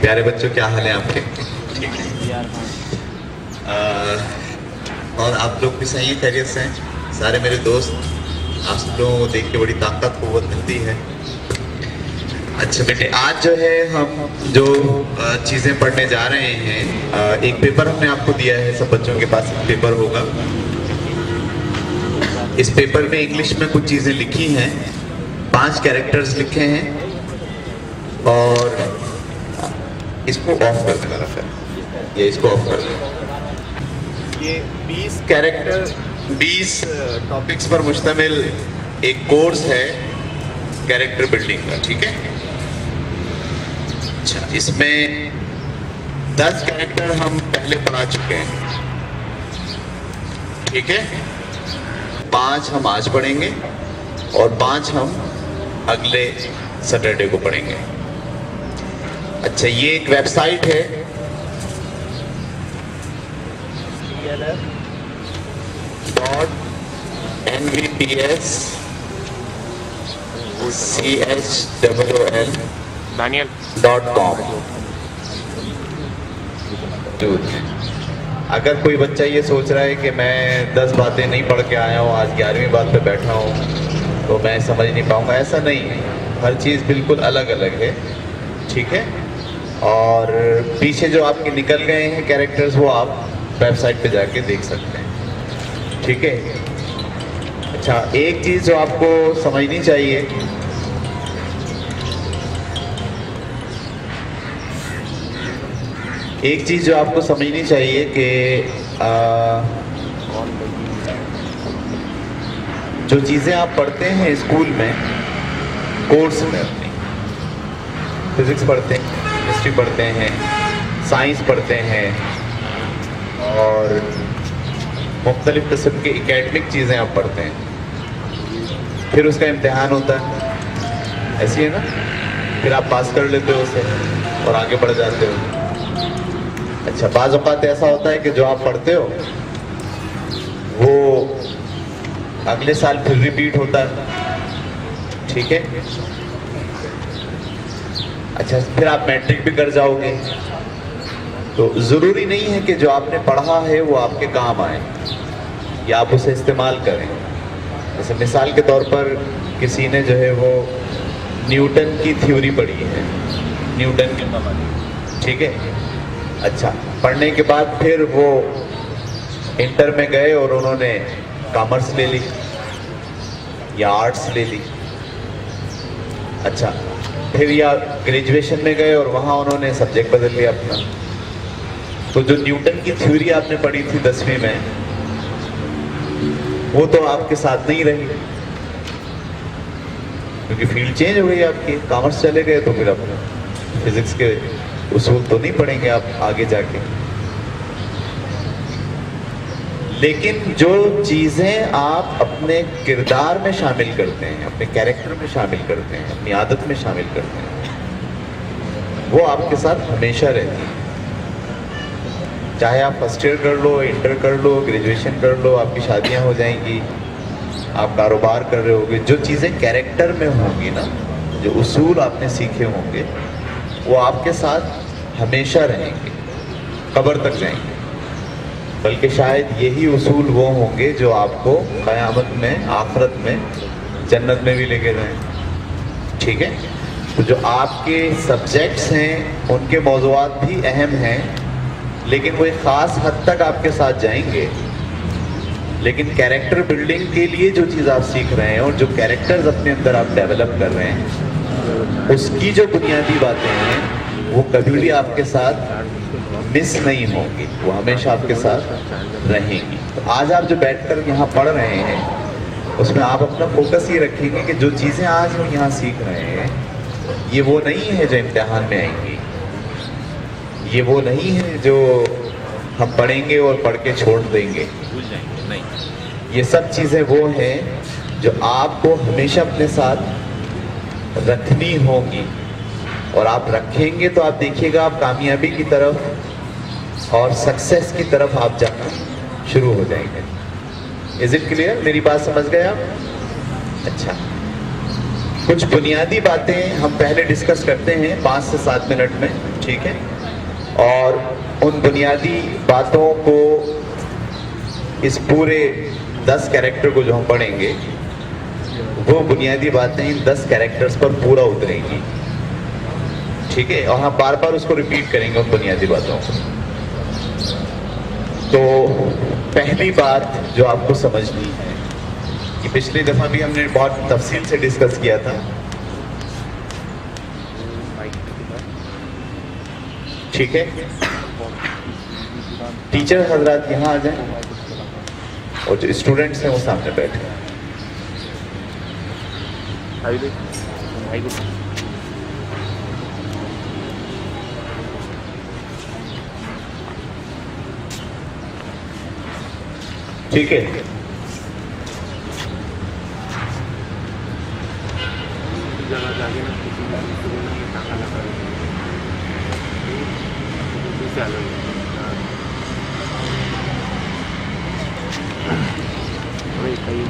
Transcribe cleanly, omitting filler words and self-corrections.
प्यारे बच्चों, क्या हाल है आपके? ठीक है। और आप लोग भी सही हैं, खैरियत से हैं? सारे मेरे दोस्त, आप सब लोगों को देख के बड़ी ताकत कुव्वत मिलती है। अच्छा बेटे, आज जो है हम जो चीज़ें पढ़ने जा रहे हैं, एक पेपर हमने आपको दिया है, सब बच्चों के पास एक पेपर होगा। इस पेपर में इंग्लिश में कुछ चीज़ें लिखी हैं, 5 कैरेक्टर्स लिखे हैं और इसको ऑफ कर देना फिर, ये इसको ऑफ कर देना। ये 20 कैरेक्टर 20 टॉपिक्स पर मुश्तमिल एक कोर्स है कैरेक्टर बिल्डिंग का, ठीक है? अच्छा, इसमें 10 कैरेक्टर हम पहले पढ़ा चुके हैं, ठीक है? 5 हम आज पढ़ेंगे और 5 हम अगले सैटरडे को पढ़ेंगे। अच्छा, ये एक वेबसाइट है .nvps.com। अगर कोई बच्चा ये सोच रहा है कि मैं 10 बातें नहीं पढ़ के आया हूँ, आज 11वीं बात पे बैठा हूँ तो मैं समझ नहीं पाऊंगा, ऐसा नहीं है। हर चीज़ बिल्कुल अलग अलग है, ठीक है? और पीछे जो आपके निकल गए हैं कैरेक्टर्स, वो आप वेबसाइट पे जाके देख सकते हैं, ठीक है? अच्छा, एक चीज़ जो आपको समझनी चाहिए, एक चीज़ जो आपको समझनी चाहिए कि जो चीज़ें आप पढ़ते हैं स्कूल में, कोर्स में, अपनी फिजिक्स पढ़ते हैं, केमिस्ट्री पढ़ते हैं, साइंस पढ़ते हैं और मुख्तलिफ़ किस्म की एकेडमिक चीज़ें आप पढ़ते हैं, फिर उसका इम्तिहान होता है, ऐसी है ना? फिर आप पास कर लेते हो उसे और आगे बढ़ जाते हो। अच्छा, बाज़ औक़ात ऐसा होता है कि जो आप पढ़ते हो वो अगले साल फिर रिपीट होता है, ठीक है? अच्छा, फिर आप मैट्रिक भी कर जाओगे, तो ज़रूरी नहीं है कि जो आपने पढ़ा है वो आपके काम आए या आप उसे इस्तेमाल करें। जैसे मिसाल के तौर पर किसी ने जो है वो न्यूटन की थ्योरी पढ़ी है, न्यूटन के कमाल, ठीक है? अच्छा, पढ़ने के बाद फिर वो इंटर में गए और उन्होंने कॉमर्स ले ली या आर्ट्स ले ली। अच्छा, फिर या ग्रेजुएशन में गए और वहाँ उन्होंने सब्जेक्ट बदल लिया अपना। तो जो न्यूटन की थ्योरी आपने पढ़ी थी 10वीं में, वो तो आपके साथ नहीं रही क्योंकि फील्ड चेंज हो गई आपकी, कॉमर्स चले गए, तो फिर अपने फिजिक्स के उसूल तो नहीं पढ़ेंगे आप आगे जाके। लेकिन जो चीज़ें आप अपने किरदार में शामिल करते हैं, अपने कैरेक्टर में शामिल करते हैं, अपनी आदत में शामिल करते हैं, वो आपके साथ हमेशा रहती है। चाहे आप फर्स्ट ईयर कर लो, इंटर कर लो, ग्रेजुएशन कर लो, आपकी शादियां हो जाएंगी, आप कारोबार कर रहे होगे, जो चीज़ें कैरेक्टर में होंगी ना, जो उसूल आपने सीखे होंगे, वो आपके साथ हमेशा रहेंगे, कब्र तक जाएंगे। बल्कि शायद यही उसूल वो होंगे जो आपको क़यामत में, आखिरत में, जन्नत में भी लेके जाएं, ठीक है? तो जो आपके सब्जेक्ट्स हैं उनके मौज़ूआत भी अहम हैं, लेकिन वो एक ख़ास हद तक आपके साथ जाएंगे। लेकिन कैरेक्टर बिल्डिंग के लिए जो चीज़ आप सीख रहे हैं और जो कैरेक्टर्स अपने अंदर आप डेवलप कर रहे हैं, उसकी जो बुनियादी बातें हैं वो कभी भी आपके साथ मिस नहीं होंगी, वो हमेशा आपके साथ रहेंगी। तो आज आप जो बैठकर यहाँ पढ़ रहे हैं उसमें आप अपना फोकस ये रखेंगे कि जो चीज़ें आज हम यहाँ सीख रहे हैं, ये वो नहीं है जो इम्तिहान में आएंगी, ये वो नहीं है जो हम पढ़ेंगे और पढ़ के छोड़ देंगे, भूल जाएंगे, नहीं। ये सब चीज़ें वो हैं जो आपको हमेशा अपने साथ रखनी होगी, और आप रखेंगे तो आप देखिएगा आप कामयाबी की तरफ और सक्सेस की तरफ आप जाना शुरू हो जाएंगे। Is it clear? मेरी बात समझ गए आप? अच्छा, कुछ बुनियादी बातें हम पहले डिस्कस करते हैं 5 से 7 मिनट में, ठीक है? और उन बुनियादी बातों को, इस पूरे 10 कैरेक्टर को जो हम पढ़ेंगे, वो बुनियादी बातें इन 10 कैरेक्टर्स पर पूरा उतरेंगी, ठीक है? और हम बार बार उसको रिपीट करेंगे उन बुनियादी बातों को। तो पहली बात जो आपको समझनी है कि पिछली दफा भी हमने बहुत तफसील से डिस्कस किया था, ठीक है? टीचर हजरात यहाँ आ जाएं और जो स्टूडेंट्स हैं वो सामने बैठे। ठीक है? जगह जाके ना किसी भी टाका लगा कई